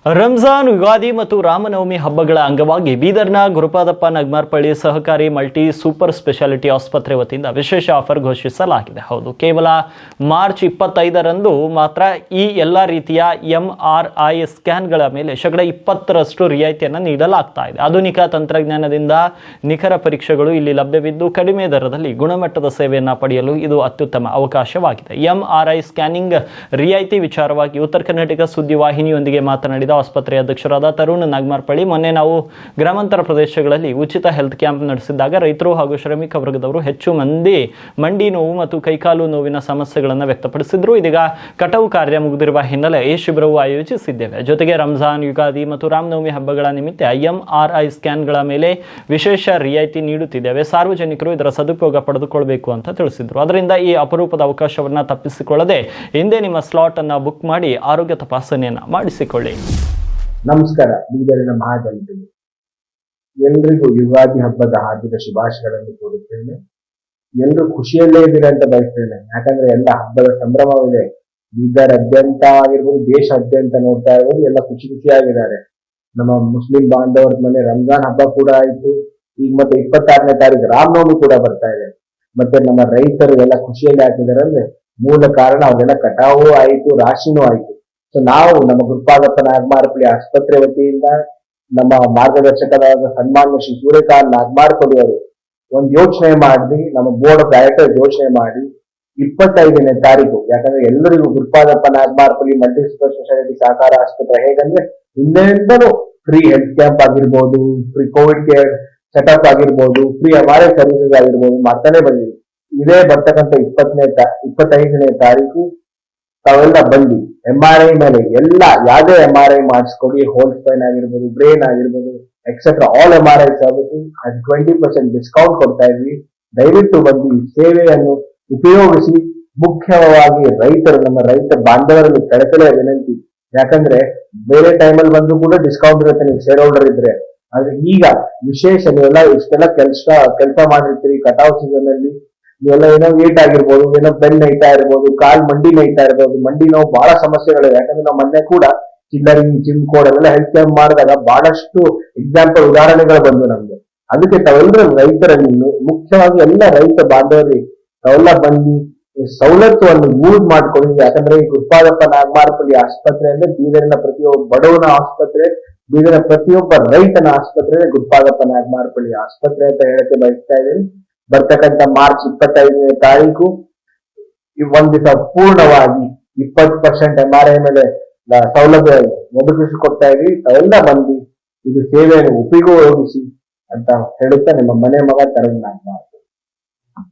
ರಂಜಾನ್, ಯುಗಾದಿ ಮತ್ತು ರಾಮನವಮಿ ಹಬ್ಬಗಳ ಅಂಗವಾಗಿ ಬೀದರ್ನ ಗುರುಪಾದಪ್ಪ ನಗ್ಮಾರ್ಪಳ್ಳಿ ಸಹಕಾರಿ ಮಲ್ಟಿ ಸೂಪರ್ ಸ್ಪೆಷಾಲಿಟಿ ಆಸ್ಪತ್ರೆ ವತಿಯಿಂದ ವಿಶೇಷ ಆಫರ್ ಘೋಷಿಸಲಾಗಿದೆ. ಹೌದು, ಕೇವಲ ಮಾರ್ಚ್ 25ರಂದು ಮಾತ್ರ ಈ ಎಲ್ಲ ರೀತಿಯ MRI ಸ್ಕ್ಯಾನ್ಗಳ ಮೇಲೆ 20% ರಿಯಾಯಿತಿಯನ್ನು ನೀಡಲಾಗ್ತಾ ಇದೆ. ಆಧುನಿಕ ತಂತ್ರಜ್ಞಾನದಿಂದ ನಿಖರ ಪರೀಕ್ಷೆಗಳು ಇಲ್ಲಿ ಲಭ್ಯವಿದ್ದು ಕಡಿಮೆ ದರದಲ್ಲಿ ಗುಣಮಟ್ಟದ ಸೇವೆಯನ್ನು ಪಡೆಯಲು ಇದು ಅತ್ಯುತ್ತಮ ಅವಕಾಶವಾಗಿದೆ. MRI ಸ್ಕ್ಯಾನಿಂಗ್ ರಿಯಾಯಿತಿ ವಿಚಾರವಾಗಿ ಉತ್ತರ ಕರ್ನಾಟಕ ಸುದ್ದಿವಾಹಿನಿಯೊಂದಿಗೆ ಮಾತನಾಡಿದ ಆಸ್ಪತ್ರೆಯ ಅಧ್ಯಕ್ಷರಾದ ತರುಣ್ ನಾಗಮಾರ್ಪಳ್ಳಿ, ಮೊನ್ನೆ ನಾವು ಗ್ರಾಮಾಂತರ ಪ್ರದೇಶಗಳಲ್ಲಿ ಉಚಿತ ಹೆಲ್ತ್ ಕ್ಯಾಂಪ್ ನಡೆಸಿದ್ದಾಗ ರೈತರು ಹಾಗೂ ಶ್ರಮಿಕ ವರ್ಗದವರು ಹೆಚ್ಚು ಮಂದಿ ಮಂಡಿ ನೋವು ಮತ್ತು ಕೈಕಾಲು ನೋವಿನ ಸಮಸ್ಯೆಗಳನ್ನು ವ್ಯಕ್ತಪಡಿಸಿದ್ರು. ಇದೀಗ ಕಟಾವು ಕಾರ್ಯ ಮುಗಿದಿರುವ ಹಿನ್ನೆಲೆ ಈ ಶಿಬಿರವು ಆಯೋಜಿಸಿದ್ದೇವೆ. ಜೊತೆಗೆ ರಂಜಾನ್, ಯುಗಾದಿ ಮತ್ತು ರಾಮನವಮಿ ಹಬ್ಬಗಳ ನಿಮಿತ್ತ MRI ಸ್ಕ್ಯಾನ್ಗಳ ಮೇಲೆ ವಿಶೇಷ ರಿಯಾಯಿತಿ ನೀಡುತ್ತಿದ್ದೇವೆ. ಸಾರ್ವಜನಿಕರು ಇದರ ಸದುಪಯೋಗ ಪಡೆದುಕೊಳ್ಳಬೇಕು ಅಂತ ತಿಳಿಸಿದ್ರು. ಅದರಿಂದ ಈ ಅಪರೂಪದ ಅವಕಾಶವನ್ನು ತಪ್ಪಿಸಿಕೊಳ್ಳದೆ ಹಿಂದೆ ನಿಮ್ಮ ಸ್ಲಾಟ್ ಅನ್ನು ಬುಕ್ ಮಾಡಿ ಆರೋಗ್ಯ ತಪಾಸಣೆಯನ್ನು ಮಾಡಿಸಿಕೊಳ್ಳಿ. ನಮಸ್ಕಾರ. ಬೀದರಿನ ಮಹಾಜನತೆಗೆ ಎಲ್ರಿಗೂ ಯುಗಾದಿ ಹಬ್ಬದ ಹಾರ್ದಿಕ ಶುಭಾಶಯಗಳನ್ನು ಕೋರುತ್ತೇನೆ. ಎಲ್ಲರೂ ಖುಷಿಯಲ್ಲೇ ಇದ್ದೀರಾ ಅಂತ ಬಯಸ್ತೇನೆ. ಯಾಕಂದ್ರೆ ಎಲ್ಲ ಹಬ್ಬದ ಸಂಭ್ರಮವಿದೆ. ಬೀದರ್ ಅತ್ಯಂತ ಆಗಿರ್ಬೋದು, ದೇಶಾದ್ಯಂತ ನೋಡ್ತಾ ಇರ್ಬೋದು, ಎಲ್ಲ ಖುಷಿಯಾಗಿದ್ದಾರೆ. ನಮ್ಮ ಮುಸ್ಲಿಂ ಬಾಂಧವರ ಮನೆ ರಂಜಾನ್ ಹಬ್ಬ ಕೂಡ ಆಯ್ತು. ಈಗ ಮತ್ತೆ 26ನೇ ತಾರೀಕು ರಾಮನವಮಿ ಕೂಡ ಬರ್ತಾ ಇದೆ. ಮತ್ತೆ ನಮ್ಮ ರೈತರು ಎಲ್ಲ ಖುಷಿಯಲ್ಲಿ ಹಾಕಿದ್ದಾರೆ. ಅಂದ್ರೆ ಮೂಲ ಕಾರಣ ಅವರೆಲ್ಲ ಕಟಾವು ಆಯ್ತು, ರಾಶಿನೂ ಆಯ್ತು. ಸೊ ನಾವು ನಮ್ಮ ಗುರುಪಾದಪ್ಪ ನಾಗಮಾರ್ಪಳ್ಳಿ ಆಸ್ಪತ್ರೆ ವತಿಯಿಂದ ನಮ್ಮ ಮಾರ್ಗದರ್ಶಕರಾದ ಸನ್ಮಾನ್ಯ ಶ್ರೀ ಸೂರ್ಯಕಾಂತ್ ನಾಗಮಾರ್ಪಳ್ಳಿ ಅವರು ಒಂದು ಯೋಚನೆ ಮಾಡಿ, ನಮ್ಮ ಬೋರ್ಡ್ ಆಫ್ ಡೈರೆಕ್ಟರ್ಸ್ ಯೋಚನೆ ಮಾಡಿ 25ನೇ ತಾರೀಕು, ಯಾಕಂದ್ರೆ ಎಲ್ಲರಿಗೂ Gurupadappa Nagamarpalli multi super speciality ಸಹಕಾರ ಆಸ್ಪತ್ರೆ ಹೇಗಂದ್ರೆ ಹಿಂದೆಯಿಂದಲೂ ಫ್ರೀ ಹೆಲ್ತ್ ಕ್ಯಾಂಪ್ ಆಗಿರ್ಬೋದು, ಫ್ರೀ ಕೋವಿಡ್ ಕೇರ್ ಸೆಟಪ್ ಆಗಿರ್ಬೋದು, ಫ್ರೀ MRI ಸರ್ವಿಸಸ್ ಆಗಿರ್ಬೋದು ಮಾಡ್ತಾನೆ ಬಂದಿದೆ. ಇದೇ ಬರ್ತಕ್ಕಂಥ 25ನೇ ತಾರೀಕು ತಾವೆಲ್ಲ ಬಂದು MRI ಮೇಲೆ ಎಲ್ಲ ಯಾವುದೇ MRI ಮಾಡಿಸ್ಕೊಡಿ. ಹೋಲ್ ಸ್ಪೈನ್ ಆಗಿರ್ಬೋದು, ಬ್ರೈನ್ ಆಗಿರ್ಬೋದು, etcetera all MRI services 20% discount ಕೊಡ್ತಾ ಇದ್ವಿ. ದಯವಿಟ್ಟು ಬಂದು ಈ ಸೇವೆಯನ್ನು ಉಪಯೋಗಿಸಿ. ಮುಖ್ಯವಾಗಿ ರೈತರು, ನಮ್ಮ ರೈತ ಬಾಂಧವರಲ್ಲಿ ಕಳಕಳಿಯ ವಿನಂತಿ. ಯಾಕಂದ್ರೆ ಬೇರೆ ಟೈಮಲ್ಲಿ ಬಂದು ಕೂಡ ಡಿಸ್ಕೌಂಟ್ ಇರುತ್ತೆ ನೀವು ಶೇರ್ ಹೋಲ್ಡರ್ ಇದ್ರೆ. ಆದ್ರೆ ಈಗ ವಿಶೇಷ ನೀವೆಲ್ಲ ಇಷ್ಟೆಲ್ಲ ಕೆಲಸ ಮಾಡಿರ್ತೀರಿ. ಕಟಾವ್ ಸೀಸನ್ ಅಲ್ಲಿ ನೀವೆಲ್ಲ ಏನೋ ಏಟ್ ಆಗಿರ್ಬೋದು, ಏನೋ ಬೆನ್ ನೈತಾ ಇರ್ಬೋದು, ಕಾಲ್ ಮಂಡಿ ನೈತಾ ಇರ್ಬೋದು. ಮಂಡಿ ನೋವು ಬಹಳ ಸಮಸ್ಯೆಗಳಿವೆ. ಯಾಕಂದ್ರೆ ನಾವು ಮೊನ್ನೆ ಕೂಡ ಚಿಲ್ಲರಿ, ಜಿಮ್ ಕೋಡ್ ಎಲ್ಲ ಹೆಲ್ತ್ ಕ್ಯಾಂಪ್ ಮಾಡಿದಾಗ ಬಹಳಷ್ಟು ಎಕ್ಸಾಂಪಲ್ ಉದಾಹರಣೆಗಳು ಬಂದು ನಮ್ಗೆ. ಅದಕ್ಕೆ ತಾವೆಲ್ಲರೂ ರೈತರಲ್ಲಿ, ಮುಖ್ಯವಾಗಿ ಎಲ್ಲ ರೈತ ಬಾಂಧವರಿಗೆ ತಾವೆಲ್ಲ ಬಂದು ಸವಲತ್ತುವನ್ನು ಯೂಸ್ ಮಾಡ್ಕೊಳ್ಳಿ. ಯಾಕಂದ್ರೆ ಈ ಗುರುಪಾದಪ್ಪ ನಾಗಮಾರ್ಪಳ್ಳಿ ಆಸ್ಪತ್ರೆ ಅಂದ್ರೆ ಬೀದರಿನ ಪ್ರತಿಯೊಬ್ಬ ಬಡವನ ಆಸ್ಪತ್ರೆ, ಬೀದರಿನ ಪ್ರತಿಯೊಬ್ಬ ರೈತನ ಆಸ್ಪತ್ರೆ ಗುರುಪಾದಪ್ಪ ನಾಗಮಾರ್ಪಳ್ಳಿ ಆಸ್ಪತ್ರೆ ಅಂತ ಹೇಳಕ್ಕೆ ಬಯಸ್ತಾ ಇದ್ದೀನಿ. ಬರ್ತಕ್ಕಂಥ ಮಾರ್ಚ್ 25ನೇ ತಾರೀಕು ಒಂದ್ ದಿವಸ ಪೂರ್ಣವಾಗಿ 20% MRI ಮೇಲೆ ಸೌಲಭ್ಯ ಒದಗಿಸಿಕೊಡ್ತಾ ಇದ್ವಿ. ತಾವೆಲ್ಲ ಬಂದು ಇದು ಸೇವೆಯನ್ನು ಉಪಯೋಗಿಸಿ ಅಂತ ಹೇಳುತ್ತಾ ನಿಮ್ಮ ಮನೆ ಮಗ ತರುಣ್ ನಾಗಮಾರ್ಪಳ್ಳಿ.